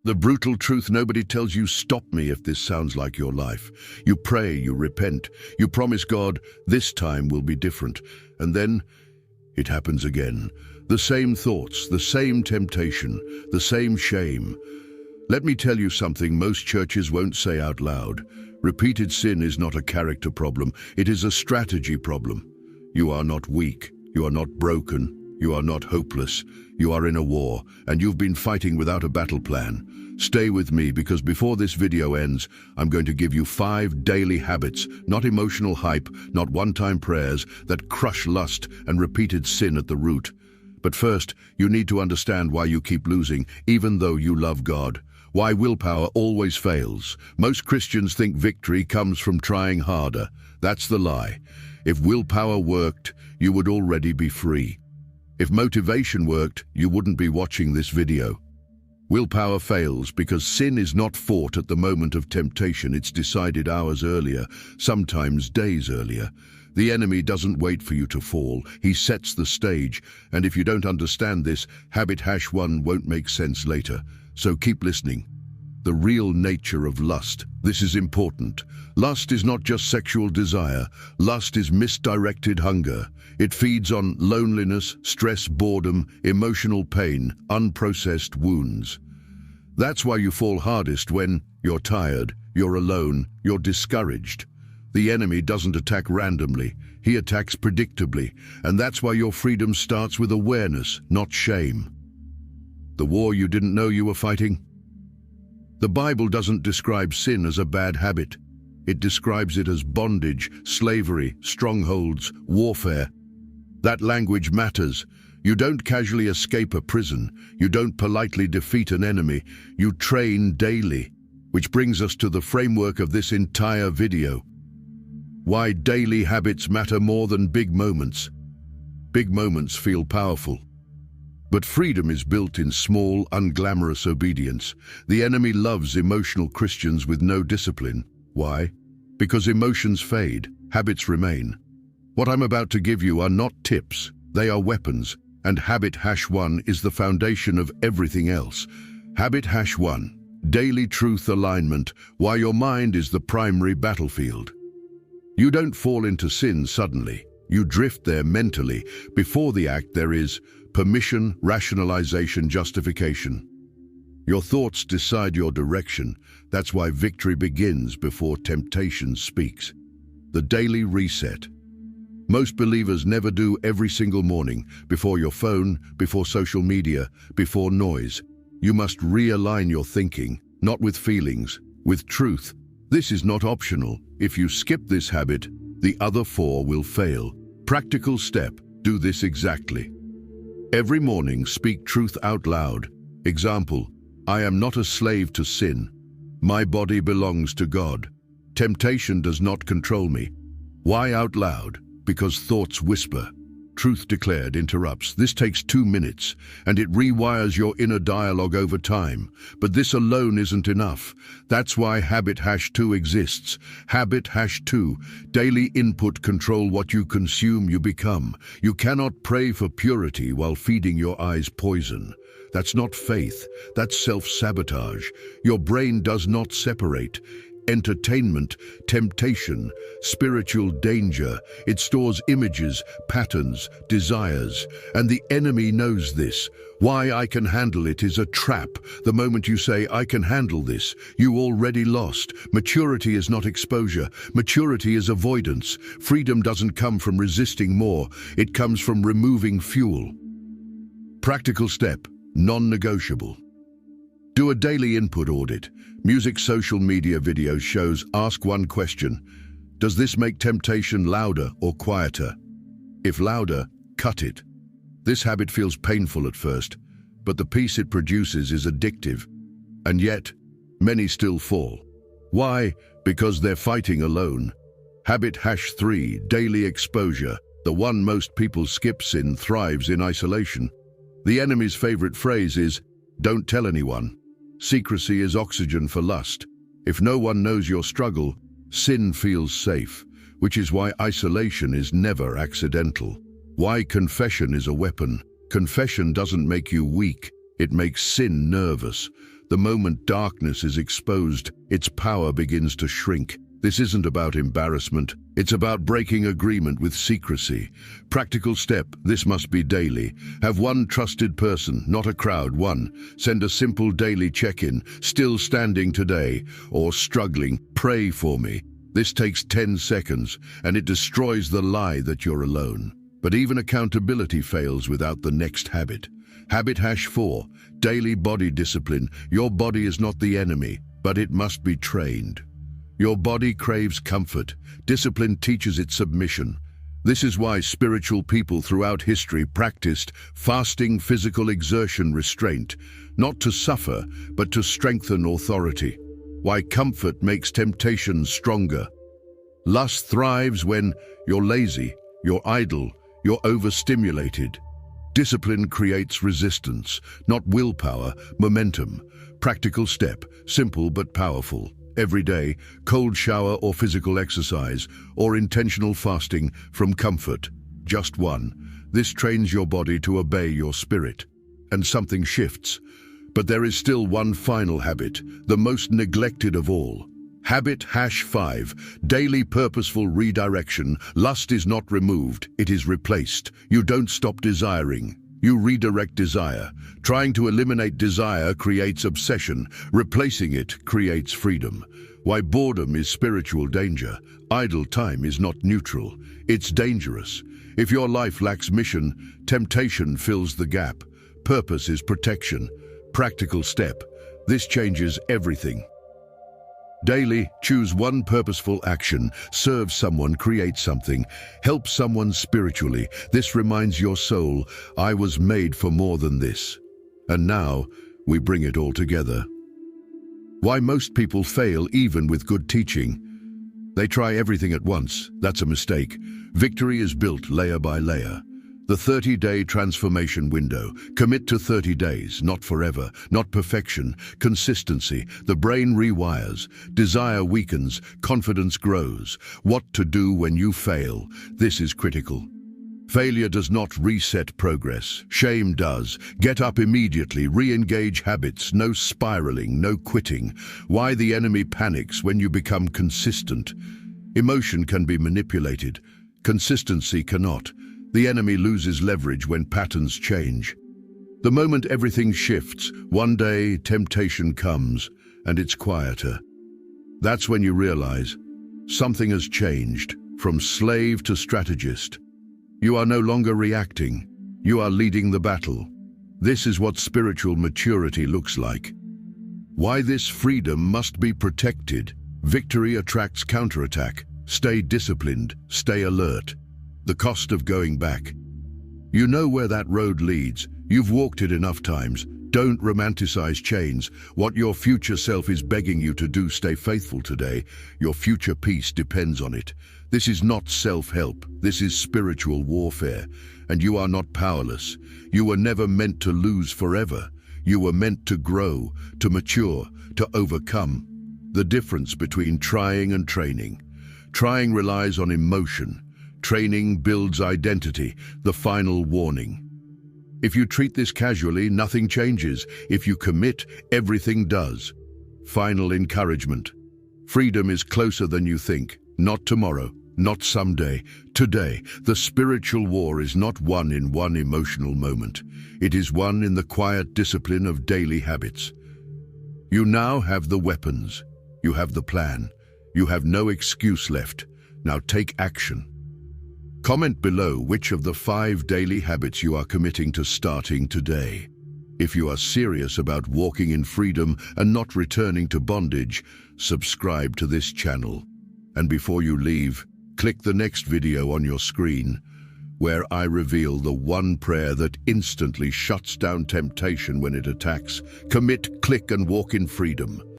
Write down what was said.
The brutal truth nobody tells you. Stop me if this sounds like your life. You pray, you repent, you promise God, this time will be different. And then it happens again. The same thoughts, the same temptation, the same shame. Let me tell you something most churches won't say out loud. Repeated sin is not a character problem, it is a strategy problem. You are not weak, you are not broken, you are not hopeless. You are in a war, and you've been fighting without a battle plan. Stay with me, because before this video ends, I'm going to give you 5 daily habits, not emotional hype, not one-time prayers, that crush lust and repeated sin at the root. But first, you need to understand why you keep losing, even though you love God. Why willpower always fails. Most Christians think victory comes from trying harder. That's the lie. If willpower worked, you would already be free. If motivation worked, you wouldn't be watching this video. Willpower fails because sin is not fought at the moment of temptation. It's decided hours earlier, sometimes days earlier. The enemy doesn't wait for you to fall. He sets the stage, and if you don't understand this, habit #1 won't make sense later. So keep listening. The real nature of lust. This is important. Lust is not just sexual desire. Lust is misdirected hunger. It feeds on loneliness, stress, boredom, emotional pain, unprocessed wounds. That's why you fall hardest when you're tired, you're alone, you're discouraged. The enemy doesn't attack randomly. He attacks predictably, and that's why your freedom starts with awareness, not shame. The war you didn't know you were fighting? The Bible doesn't describe sin as a bad habit. It describes it as bondage, slavery, strongholds, warfare. That language matters. You don't casually escape a prison. You don't politely defeat an enemy. You train daily. Which brings us to the framework of this entire video. Why daily habits matter more than big moments. Big moments feel powerful. But freedom is built in small, unglamorous obedience. The enemy loves emotional Christians with no discipline. Why? Because emotions fade, habits remain. What I'm about to give you are not tips, they are weapons, and habit #1 is the foundation of everything else. Habit #1, daily truth alignment, why your mind is the primary battlefield. You don't fall into sin suddenly. You drift there mentally. Before the act there is permission, rationalization, justification. Your thoughts decide your direction. That's why victory begins before temptation speaks. The daily reset. Most believers never do every single morning, before your phone, before social media, before noise. You must realign your thinking, not with feelings, with truth. This is not optional. If you skip this habit, the other 4 will fail. Practical step, do this exactly. Every morning, speak truth out loud. Example, I am not a slave to sin. My body belongs to God. Temptation does not control me. Why out loud? Because thoughts whisper. Truth declared interrupts. This takes 2 minutes, and it rewires your inner dialogue over time. But this alone isn't enough. That's why habit #2 exists. Habit #2, daily input. Control what you consume, you become. You cannot pray for purity while feeding your eyes poison. That's not faith, that's self-sabotage. Your brain does not separate. Entertainment, temptation, spiritual danger. It stores images, patterns, desires, and the enemy knows this. Why I can handle it is a trap. The moment you say, I can handle this, you already lost. Maturity is not exposure. Maturity is avoidance. Freedom doesn't come from resisting more. It comes from removing fuel. Practical step, non-negotiable. Do a daily input audit. Music, social media, videos, shows. Ask one question. Does this make temptation louder or quieter? If louder, cut it. This habit feels painful at first, but the peace it produces is addictive. And yet, many still fall. Why? Because they're fighting alone. Habit #3, daily exposure. The one most people skip. Sin thrives in isolation. The enemy's favorite phrase is, don't tell anyone. Secrecy is oxygen for lust. If no one knows your struggle, sin feels safe, which is why isolation is never accidental. Why confession is a weapon. Confession doesn't make you weak, it makes sin nervous. The moment darkness is exposed, its power begins to shrink. This isn't about embarrassment. It's about breaking agreement with secrecy. Practical step, this must be daily. Have one trusted person, not a crowd, one. Send a simple daily check-in, still standing today, or struggling, pray for me. This takes 10 seconds, and it destroys the lie that you're alone. But even accountability fails without the next habit. Habit #4, daily body discipline. Your body is not the enemy, but it must be trained. Your body craves comfort. Discipline teaches it submission. This is why spiritual people throughout history practiced fasting, physical exertion, restraint, not to suffer, but to strengthen authority. Why comfort makes temptation stronger. Lust thrives when you're lazy, you're idle, you're overstimulated. Discipline creates resistance, not willpower, momentum. Practical step, simple but powerful. Every day, cold shower or physical exercise, or intentional fasting from comfort. Just one. This trains your body to obey your spirit. And something shifts. But there is still one final habit, the most neglected of all. Habit #5, daily purposeful redirection. Lust is not removed, it is replaced. You don't stop desiring. You redirect desire. Trying to eliminate desire creates obsession. Replacing it creates freedom. Why boredom is spiritual danger. Idle time is not neutral. It's dangerous. If your life lacks mission, temptation fills the gap. Purpose is protection. Practical step. This changes everything. Daily, choose one purposeful action. Serve someone, create something. Help someone spiritually. This reminds your soul, I was made for more than this. And now, we bring it all together. Why most people fail even with good teaching. They try everything at once. That's a mistake. Victory is built layer by layer. The 30-day transformation window. Commit to 30 days, not forever, not perfection, consistency. The brain rewires, desire weakens, confidence grows. What to do when you fail? This is critical. Failure does not reset progress. Shame does. Get up immediately, re-engage habits, no spiraling, no quitting. Why the enemy panics when you become consistent? Emotion can be manipulated. Consistency cannot. The enemy loses leverage when patterns change. The moment everything shifts, one day temptation comes, and it's quieter. That's when you realize something has changed, from slave to strategist. You are no longer reacting, you are leading the battle. This is what spiritual maturity looks like. Why this freedom must be protected. Victory attracts counterattack. Stay disciplined, stay alert. The cost of going back. You know where that road leads. You've walked it enough times. Don't romanticize chains. What your future self is begging you to do, stay faithful today. Your future peace depends on it. This is not self-help. This is spiritual warfare. And you are not powerless. You were never meant to lose forever. You were meant to grow, to mature, to overcome. The difference between trying and training. Trying relies on emotion. Training builds identity, the final warning. If you treat this casually, nothing changes. If you commit, everything does. Final encouragement. Freedom is closer than you think. Not tomorrow, not someday. Today, the spiritual war is not won in one emotional moment. It is won in the quiet discipline of daily habits. You now have the weapons. You have the plan. You have no excuse left. Now take action. Comment below which of the 5 daily habits you are committing to starting today. If you are serious about walking in freedom and not returning to bondage, subscribe to this channel. And before you leave, click the next video on your screen, where I reveal the one prayer that instantly shuts down temptation when it attacks. Commit, click, and walk in freedom.